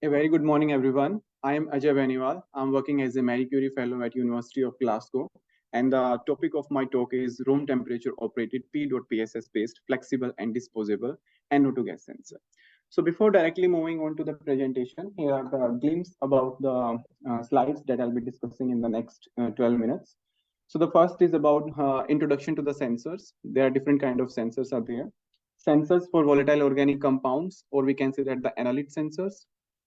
A very good morning, everyone. I am Ajay Beniwal. I'm working as a Marie Curie Fellow at University of Glasgow. And the topic of my talk is room temperature operated PEDOT PSS based flexible and disposable NO2 gas sensor. So before directly moving on to the presentation, here are the glimpse about the slides that I'll be discussing in the next 12 minutes. So the first is about introduction to the sensors. There are different kind of sensors are there. Sensors for volatile organic compounds, or we can say that the analyte sensors.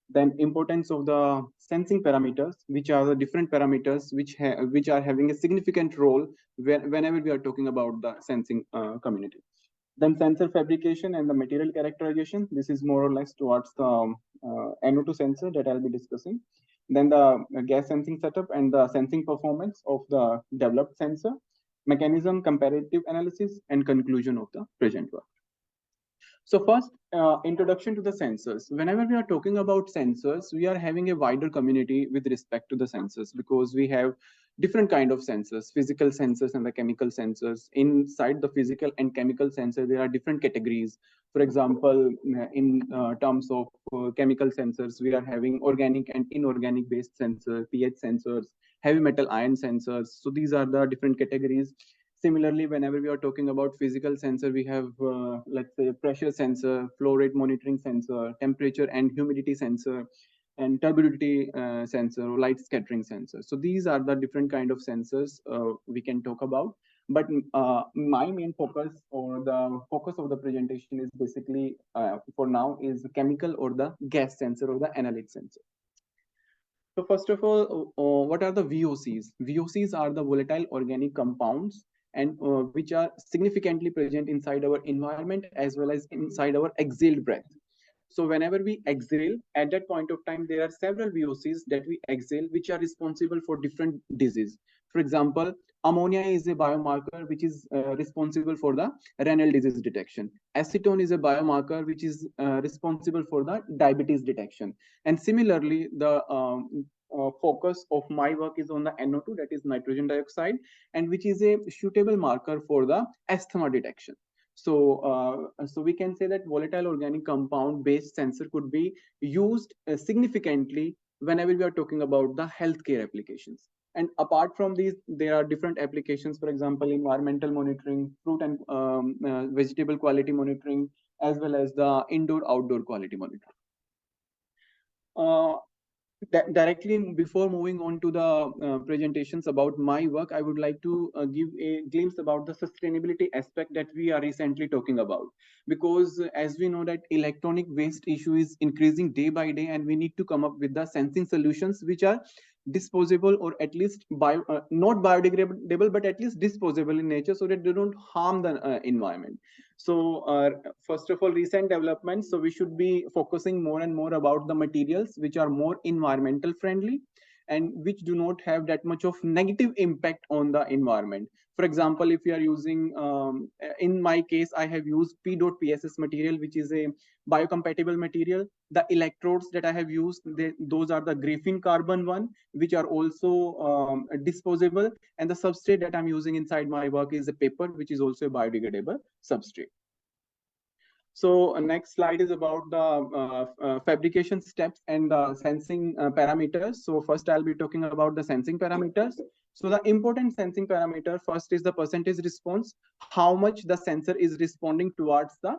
Then importance of the sensing parameters, which are the different parameters which are having a significant role whenever we are talking about the sensing community. Then sensor fabrication and the material characterization. This is more or less towards the NO2 sensor that I'll be discussing. Then the gas sensing setup and the sensing performance of the developed sensor, mechanism, comparative analysis, and conclusion of the present work. So first, introduction to the sensors. Whenever we are talking about sensors, we are having a wider community with respect to the sensors because we have different kind of sensors, physical sensors and the chemical sensors. Inside the physical and chemical sensor, there are different categories. For example, in terms of chemical sensors, we are having organic and inorganic based sensors, pH sensors, heavy metal ion sensors. So these are the different categories. Similarly, whenever we are talking about physical sensor, we have, let's say, pressure sensor, flow rate monitoring sensor, temperature and humidity sensor, and turbidity sensor, light scattering sensor. So these are the different kind of sensors we can talk about. But my main focus or the focus of the presentation is basically, for now, is the chemical or the gas sensor or the analyte sensor. So first of all, what are the VOCs? VOCs are the volatile organic compounds and which are significantly present inside our environment as well as inside our exhaled breath. So whenever we exhale, at that point of time, there are several VOCs that we exhale which are responsible for different diseases. For example, ammonia is a biomarker which is responsible for the renal disease detection. Acetone is a biomarker which is responsible for the diabetes detection. And similarly, the focus of my work is on the NO2, that is nitrogen dioxide, and which is a suitable marker for the asthma detection. So, so we can say that volatile organic compound based sensor could be used significantly whenever we are talking about the healthcare applications. And apart from these, there are different applications, for example, environmental monitoring, fruit and vegetable quality monitoring, as well as the indoor-outdoor quality monitoring. Directly before moving on to the presentations about my work, I would like to give a glimpse about the sustainability aspect that we are recently talking about. Because as we know that electronic waste issue is increasing day by day, and we need to come up with the sensing solutions which are disposable or at least not biodegradable, but at least disposable in nature so that they don't harm the environment. So first of all, recent developments. So we should be focusing more and more about the materials which are more environmental friendly and which do not have that much of negative impact on the environment. For example, if you are using, in my case, I have used PEDOT PSS material, which is a biocompatible material. The electrodes that I have used, those are the graphene-carbon one, which are also disposable. And the substrate that I'm using inside my work is a paper, which is also a biodegradable substrate. So next slide is about the fabrication steps and the sensing parameters. So first I'll be talking about the sensing parameters. So the important sensing parameter first is the percentage response, how much the sensor is responding towards the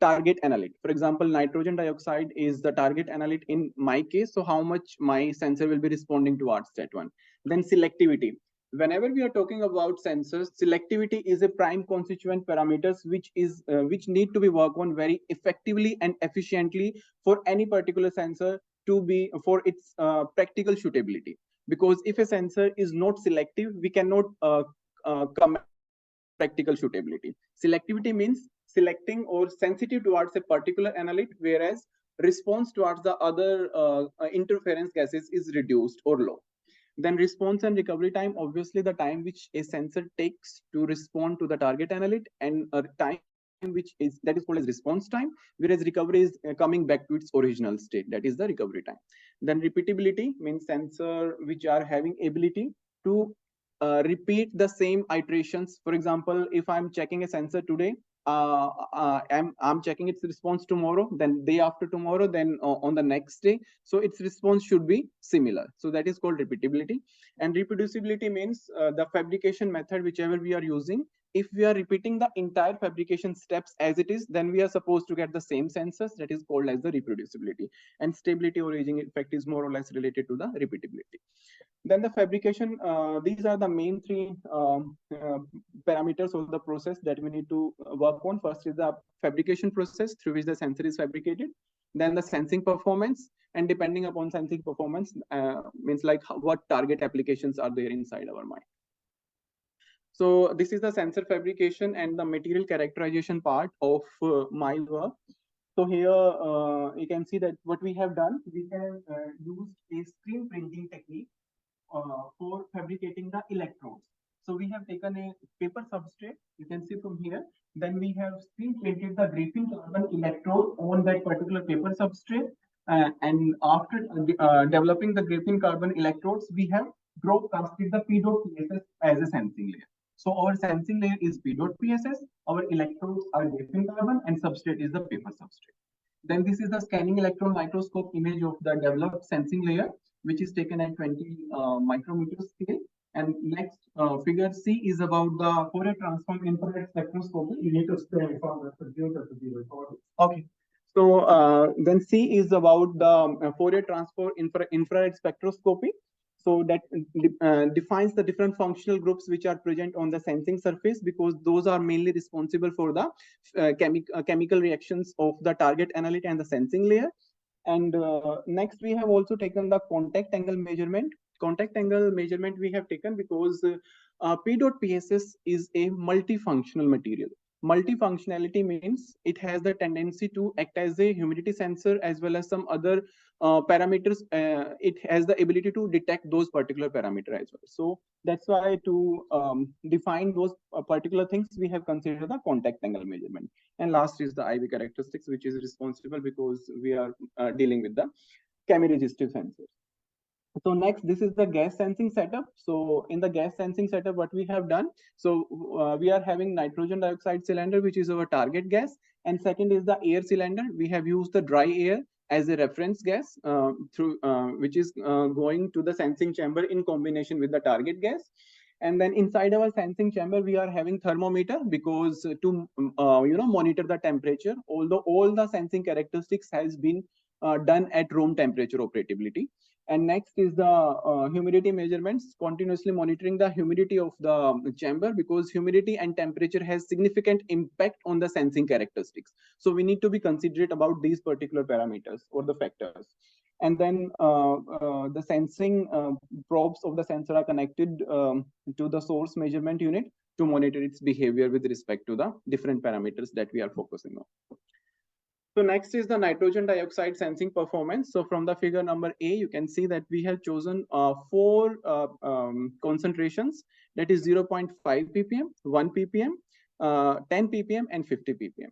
target analyte. For example, nitrogen dioxide is the target analyte in my case. So how much my sensor will be responding towards that one. Then selectivity. Whenever we are talking about sensors, selectivity is a prime constituent parameters which need to be worked on very effectively and efficiently for any particular sensor to be for its practical suitability. Because if a sensor is not selective, we cannot come practical suitability. Selectivity means selecting or sensitive towards a particular analyte, whereas response towards the other interference gases is reduced or low. Then response and recovery time, obviously the time which a sensor takes to respond to the target analyte, and a time which is that is called as response time, whereas recovery is coming back to its original state, that is the recovery time. Then repeatability means sensor which are having ability to repeat the same iterations. For example, if I'm checking a sensor today, I'm checking its response tomorrow, then day after tomorrow, then on the next day. So its response should be similar. So that is called repeatability. And reproducibility means the fabrication method, whichever we are using, if we are repeating the entire fabrication steps as it is, then we are supposed to get the same sensors. That is called as the reproducibility. And stability or aging effect is more or less related to the repeatability. Then the fabrication, these are the main three parameters of the process that we need to work on. First is the fabrication process through which the sensor is fabricated. Then the sensing performance, and depending upon sensing performance, means like what target applications are there inside our mind. So this is the sensor fabrication and the material characterization part of my work. So here you can see that what we have done, we have used a screen printing technique for fabricating the electrodes. So we have taken a paper substrate, you can see from here. Then we have screen printed the graphene-carbon electrode on that particular paper substrate. And after developing the graphene-carbon electrodes, we have broadcasted the PEDOT PSS as a sensing layer. So our sensing layer is PEDOT PSS, our electrodes are graphene-carbon, and substrate is the paper substrate. Then this is the scanning electron microscope image of the developed sensing layer, which is taken at 20 micrometer scale. And next figure C is about the Fourier transform infrared spectroscopy. You need to stay okay. So then C is about the Fourier transform infrared spectroscopy. So that defines the different functional groups which are present on the sensing surface, because those are mainly responsible for the chemical reactions of the target analyte and the sensing layer. And next, we have also taken the contact angle measurement. Contact angle measurement we have taken because PEDOT PSS is a multifunctional material. Multifunctionality means it has the tendency to act as a humidity sensor as well as some other parameters. It has the ability to detect those particular parameters as well. So that's why to define those particular things, we have considered the contact angle measurement. And last is the IV characteristics, which is responsible because we are dealing with the chemiresistive sensors. So next, this is the gas sensing setup. So in the gas sensing setup, what we have done, so we are having nitrogen dioxide cylinder, which is our target gas. And second is the air cylinder. We have used the dry air as a reference gas which is going to the sensing chamber in combination with the target gas. And then inside our sensing chamber, we are having thermometer because to monitor the temperature, although all the sensing characteristics has been done at room temperature operability. And next is the humidity measurements, continuously monitoring the humidity of the chamber, because humidity and temperature has significant impact on the sensing characteristics. So we need to be considerate about these particular parameters or the factors. And then the sensing probes of the sensor are connected to the source measurement unit to monitor its behavior with respect to the different parameters that we are focusing on. So next is the nitrogen dioxide sensing performance. So from the figure number A, you can see that we have chosen 4 concentrations, that is 0.5 ppm, 1 ppm, 10 ppm, and 50 ppm.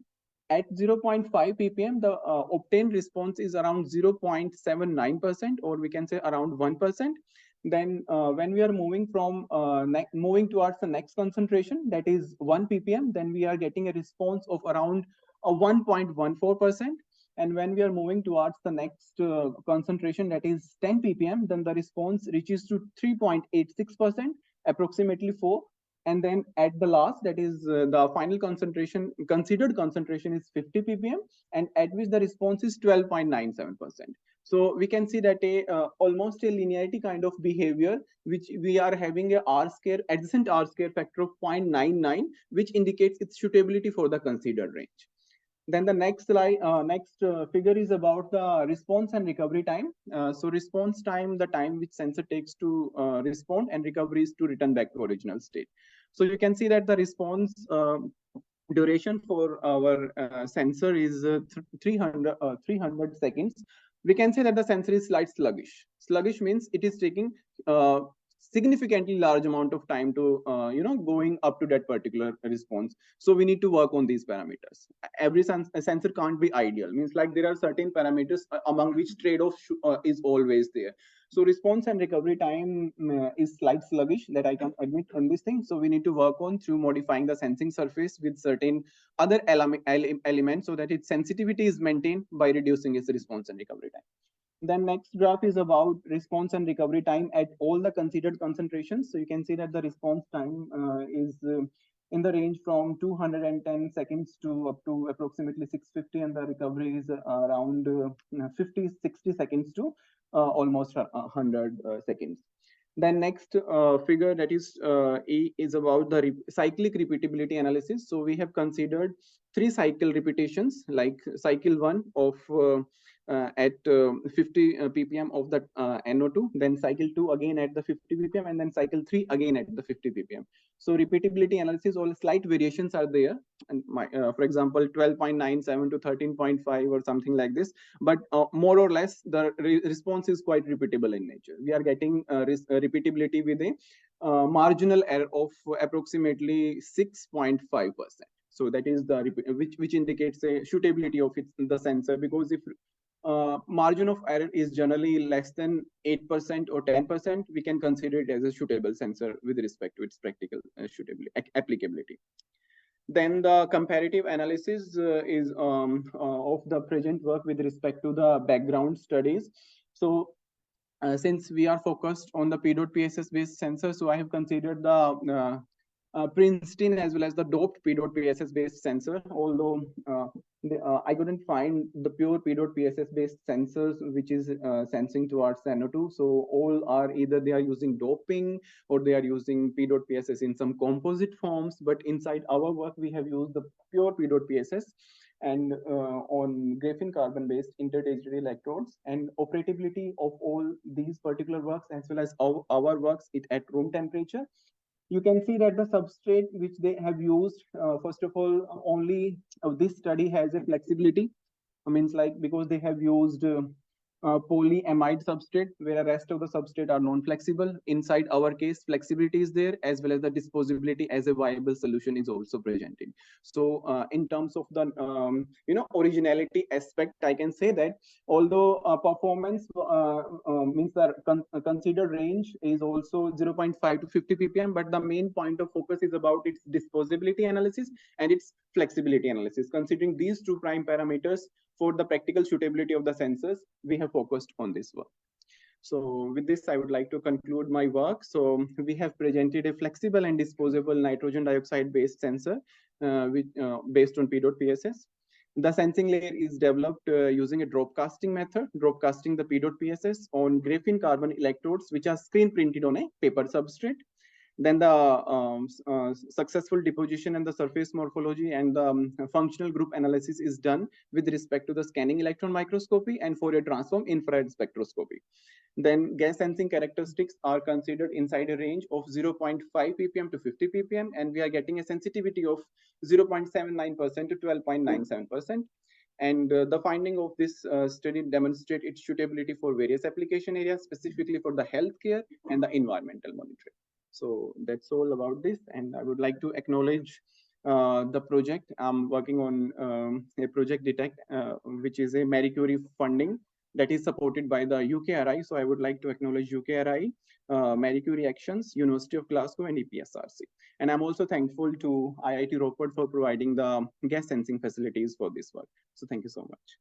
At 0.5 ppm, the obtained response is around 0.79%, or we can say around 1%. Then when we are moving from moving towards the next concentration, that is 1 ppm, then we are getting a response of around 1.14%. And when we are moving towards the next concentration, that is 10 ppm, then the response reaches to 3.86%, approximately 4. And then at the last, that is the final concentration, considered concentration is 50 ppm, and at which the response is 12.97%. So we can see that almost a linearity kind of behavior, which we are having a R-square, adjacent R-square factor of 0.99, which indicates its suitability for the considered range. Then the next slide, figure is about the response and recovery time. So response time, the time which sensor takes to respond, and recovery is to return back to original state. So you can see that the response duration for our sensor is 300 seconds. We can say that the sensor is slightly sluggish. Sluggish means it is taking significantly large amount of time to going up to that particular response. So we need to work on these parameters. Every sensor can't be ideal, means like there are certain parameters among which trade-off is always there. So response and recovery time is slight sluggish, that I can admit on this thing. So we need to work on through modifying the sensing surface with certain other elements so that its sensitivity is maintained by reducing its response and recovery time. Then next graph is about response and recovery time at all the considered concentrations. So you can see that the response time is in the range from 210 seconds to up to approximately 650, and the recovery is around 50-60 seconds to almost 100 seconds. Then next figure, that is E, is about the cyclic repeatability analysis. So we have considered 3 cycle repetitions, like cycle 1 of at 50 ppm of the NO2, then cycle 2 again at the 50 ppm, and then cycle 3 again at the 50 ppm. So repeatability analysis, all slight variations are there, and for example 12.97 to 13.5 or something like this, but more or less the response is quite repeatable in nature. We are getting repeatability with a marginal error of approximately 6.5%. So that is the which indicates a suitability of the sensor, because if margin of error is generally less than 8% or 10%, we can consider it as a suitable sensor with respect to its practical applicability. Then the comparative analysis is of the present work with respect to the background studies. So since we are focused on the PEDOT PSS based sensor, so I have considered the Princeton as well as the doped PEDOT PSS based sensor, although I couldn't find the pure PEDOT PSS based sensors which is sensing towards NO2. So all are either they are using doping or they are using PEDOT PSS in some composite forms. But inside our work, we have used the pure PEDOT PSS and on graphene-carbon based interdigitated electrodes, and operability of all these particular works as well as our works at room temperature. You can see that the substrate which they have used, first of all, only this study has a flexibility. Means like, because they have used polyamide substrate, where the rest of the substrate are non-flexible. Inside our case, flexibility is there, as well as the disposability as a viable solution is also presented. So in terms of the originality aspect, I can say that although performance means the considered range is also 0.5 to 50 ppm, but the main point of focus is about its disposability analysis and its flexibility analysis. Considering these two prime parameters for the practical suitability of the sensors, we have focused on this work. So with this, I would like to conclude my work. So we have presented a flexible and disposable nitrogen dioxide based sensor based on PEDOT PSS. The sensing layer is developed using a drop casting method, drop casting the PEDOT PSS on graphene-carbon electrodes, which are screen printed on a paper substrate. Then the successful deposition and the surface morphology and the functional group analysis is done with respect to the scanning electron microscopy and Fourier transform infrared spectroscopy. Then gas sensing characteristics are considered inside a range of 0.5 ppm to 50 ppm, and we are getting a sensitivity of 0.79% to 12.97%. And the finding of this study demonstrate its suitability for various application areas, specifically for the healthcare and the environmental monitoring. So that's all about this, and I would like to acknowledge the project. I'm working on a project DETECT, which is a Marie Curie funding that is supported by the UKRI. So I would like to acknowledge UKRI, Marie Curie Actions, University of Glasgow, and EPSRC. And I'm also thankful to IIT Ropar for providing the gas sensing facilities for this work. So thank you so much.